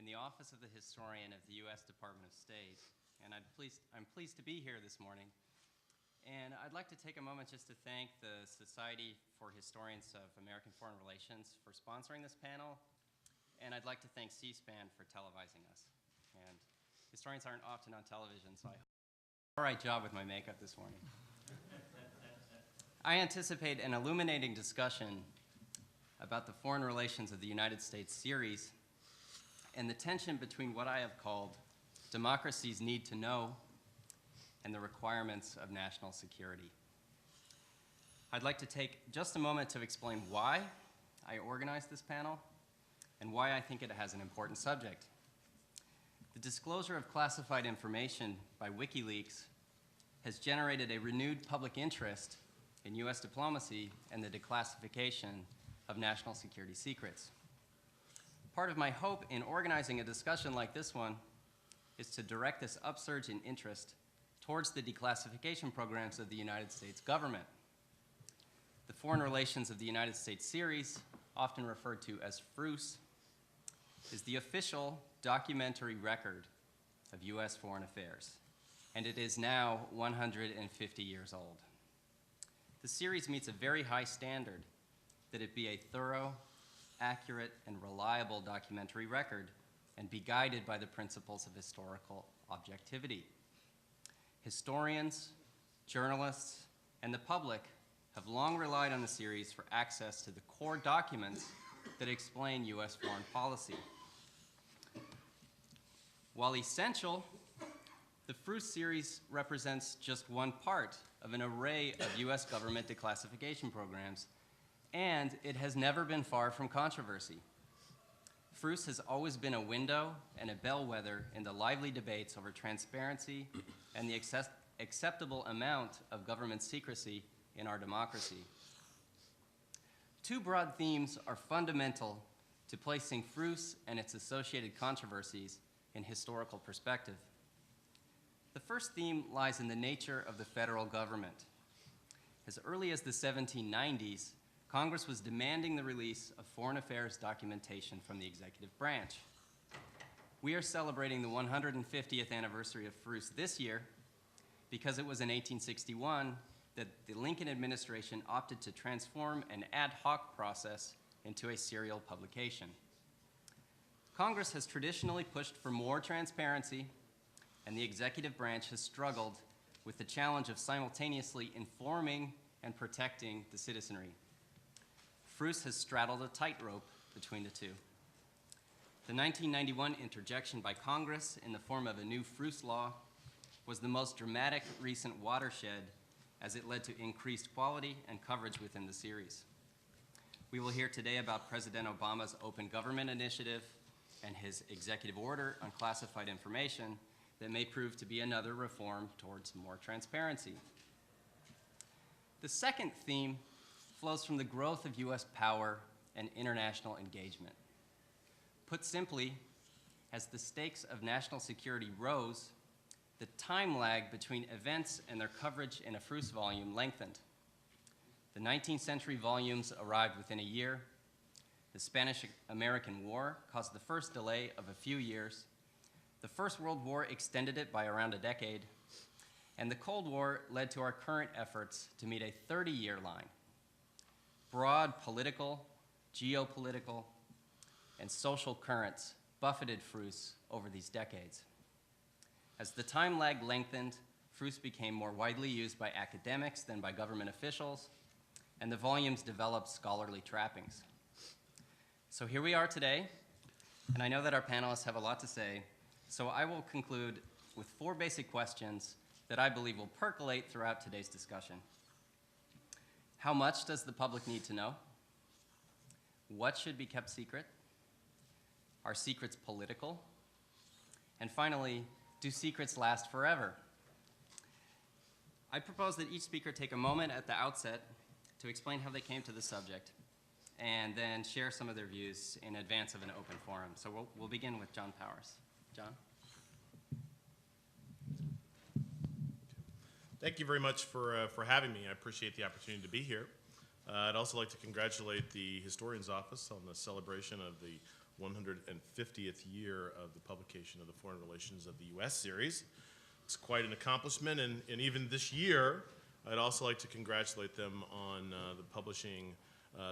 the Office of the Historian of the U.S. Department of State, and I'm pleased to be here this morning. And I'd like to take a moment just to thank the Society for Historians of American Foreign Relations for sponsoring this panel, and I'd like to thank C-SPAN for televising us. And historians aren't often on television, so I hope I did all right job with my makeup this morning. I anticipate an illuminating discussion about the foreign relations of the United States series and the tension between what I have called democracy's need to know and the requirements of national security. I'd like to take just a moment to explain why I organized this panel and why I think it has an important subject. The disclosure of classified information by WikiLeaks has generated a renewed public interest in U.S. diplomacy and the declassification of national security secrets. Part of my hope in organizing a discussion like this one is to direct this upsurge in interest towards the declassification programs of the United States government. The Foreign Relations of the United States series, often referred to as FRUS, is the official documentary record of U.S. foreign affairs, and it is now 150 years old. The series meets a very high standard that it be a thorough, accurate, and reliable documentary record and be guided by the principles of historical objectivity. Historians, journalists, and the public have long relied on the series for access to the core documents that explain U.S. foreign policy. While essential, the FRUS series represents just one part of an array of U.S. government declassification programs, and it has never been far from controversy. FRUS has always been a window and a bellwether in the lively debates over transparency and the acceptable amount of government secrecy in our democracy. Two broad themes are fundamental to placing FRUS and its associated controversies in historical perspective. The first theme lies in the nature of the federal government. As early as the 1790s, Congress was demanding the release of foreign affairs documentation from the executive branch. We are celebrating the 150th anniversary of FRUS this year because it was in 1861 that the Lincoln administration opted to transform an ad hoc process into a serial publication. Congress has traditionally pushed for more transparency, and the executive branch has struggled with the challenge of simultaneously informing and protecting the citizenry. FRUS has straddled a tightrope between the two. The 1991 interjection by Congress in the form of a new FRUS law was the most dramatic recent watershed as it led to increased quality and coverage within the series. We will hear today about President Obama's Open Government Initiative and his executive order on classified information that may prove to be another reform towards more transparency. The second theme flows from the growth of U.S. power and international engagement. Put simply, as the stakes of national security rose, the time lag between events and their coverage in a FRUS volume lengthened. The 19th century volumes arrived within a year. The Spanish-American War caused the first delay of a few years. The First World War extended it by around a decade. And the Cold War led to our current efforts to meet a 30-year line. Broad political, geopolitical, and social currents buffeted FRUS over these decades. As the time lag lengthened, FRUS became more widely used by academics than by government officials, and the volumes developed scholarly trappings. So here we are today, and I know that our panelists have a lot to say, so I will conclude with 4 basic questions that I believe will percolate throughout today's discussion. How much does the public need to know? What should be kept secret? Are secrets political? And finally, do secrets last forever? I propose that each speaker take a moment at the outset to explain how they came to the subject and then share some of their views in advance of an open forum. So we'll begin with John Powers. John? Thank you very much for having me. I appreciate the opportunity to be here. I'd also like to congratulate the Historian's Office on the celebration of the 150th year of the publication of the Foreign Relations of the U.S. series. It's quite an accomplishment, and even this year, I'd also like to congratulate them on the publishing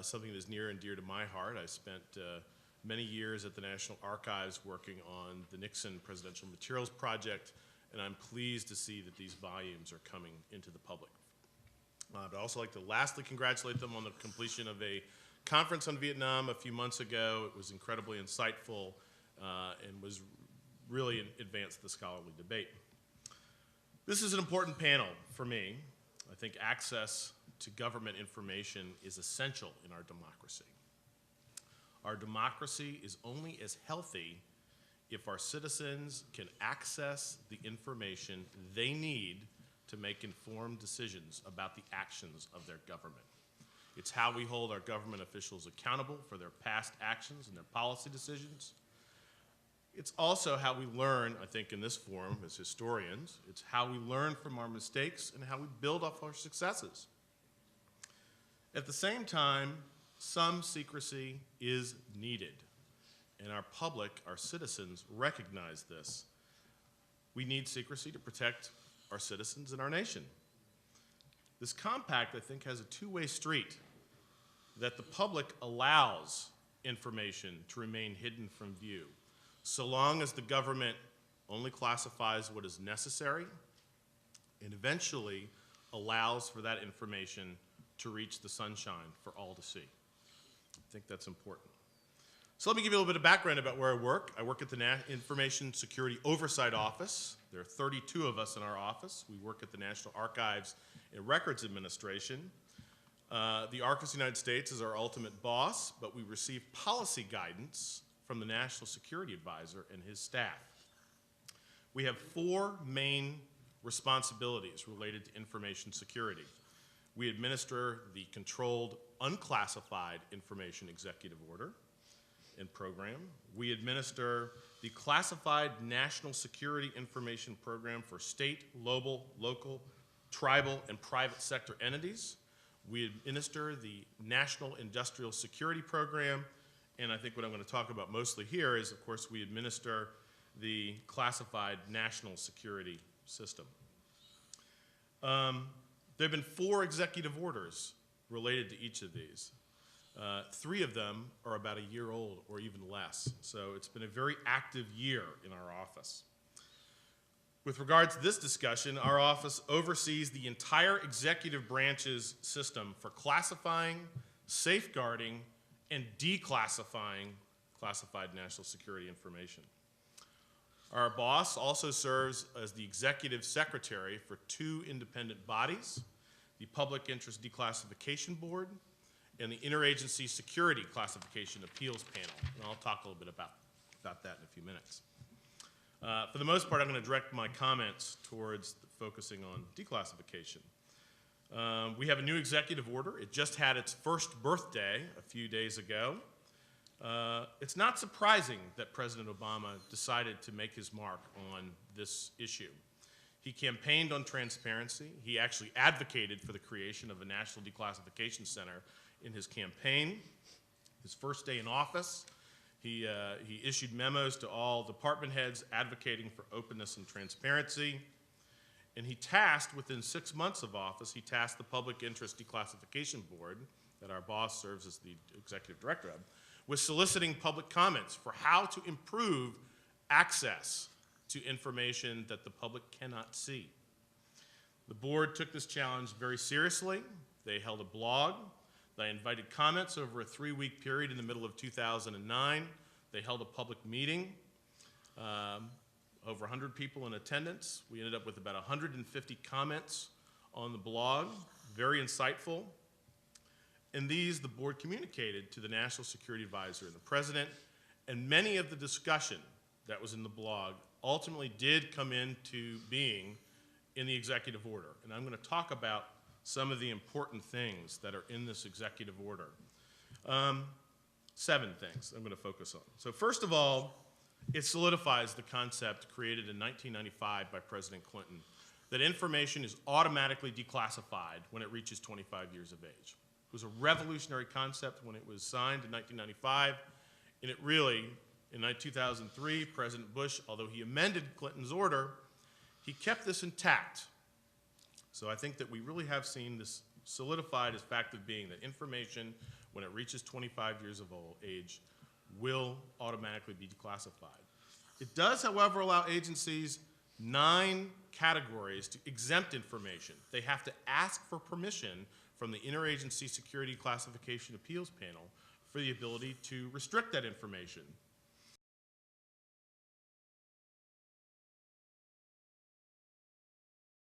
something that is near and dear to my heart. I spent many years at the National Archives working on the Nixon Presidential Materials Project, and I'm pleased to see that these volumes are coming into the public. I'd also like to lastly congratulate them on the completion of a conference on Vietnam a few months ago. It was incredibly insightful and was really advanced the scholarly debate. This is an important panel for me. I think access to government information is essential in our democracy. Our democracy is only as healthy if our citizens can access the information they need to make informed decisions about the actions of their government. It's how we hold our government officials accountable for their past actions and their policy decisions. It's also how we learn, I think, in this forum as historians. It's how we learn from our mistakes and how we build off our successes. At the same time, some secrecy is needed, and our public, our citizens, recognize this. We need secrecy to protect our citizens and our nation. This compact, I think, has a two-way street, that the public allows information to remain hidden from view, so long as the government only classifies what is necessary and eventually allows for that information to reach the sunshine for all to see. I think that's important. So let me give you a little bit of background about where I work. I work at the Information Security Oversight Office. There are 32 of us in our office. We work at the National Archives and Records Administration. The Archives of the United States is our ultimate boss, but we receive policy guidance from the National Security Advisor and his staff. We have four main responsibilities related to information security. We administer the Controlled Unclassified Information Executive Order and Program. We administer the Classified National Security Information Program for state, local, tribal, and private sector entities. We administer the National Industrial Security Program, and I think what I'm going to talk about mostly here is, of course, we administer the Classified National Security System. There have been 4 executive orders related to each of these. 3 of them are about a year old or even less, so it's been a very active year in our office. With regards to this discussion, our office oversees the entire executive branch's system for classifying, safeguarding, and declassifying classified national security information. Our boss also serves as the executive secretary for 2 independent bodies, the Public Interest Declassification Board and the Interagency Security Classification Appeals Panel. And I'll talk a little bit about that in a few minutes. For the most part, I'm going to direct my comments towards focusing on declassification. We have a new executive order. It just had its first birthday a few days ago. It's not surprising that President Obama decided to make his mark on this issue. He campaigned on transparency. He actually advocated for the creation of a National Declassification Center in his campaign. His first day in office, he issued memos to all department heads advocating for openness and transparency. And he tasked, within 6 months of office, he tasked the Public Interest Declassification Board, that our boss serves as the executive director of, with soliciting public comments for how to improve access to information that the public cannot see. The board took this challenge very seriously. They held a blog. They invited comments over a 3-week period in the middle of 2009. They held a public meeting, over 100 people in attendance. We ended up with about 150 comments on the blog, very insightful. And these the board communicated to the National Security Advisor and the President, and many of the discussion that was in the blog ultimately did come into being in the executive order. And I'm going to talk about some of the important things that are in this executive order. 7 things I'm going to focus on. So first of all, it solidifies the concept created in 1995 by President Clinton that information is automatically declassified when it reaches 25 years of age. It was a revolutionary concept when it was signed in 1995, And it really, in 2003, President Bush, although he amended Clinton's order, he kept this intact. So I think that we really have seen this solidified as fact of being that information, when it reaches 25 years of age, will automatically be declassified. It does, however, allow agencies 9 categories to exempt information. They have to ask for permission from the Interagency Security Classification Appeals Panel for the ability to restrict that information.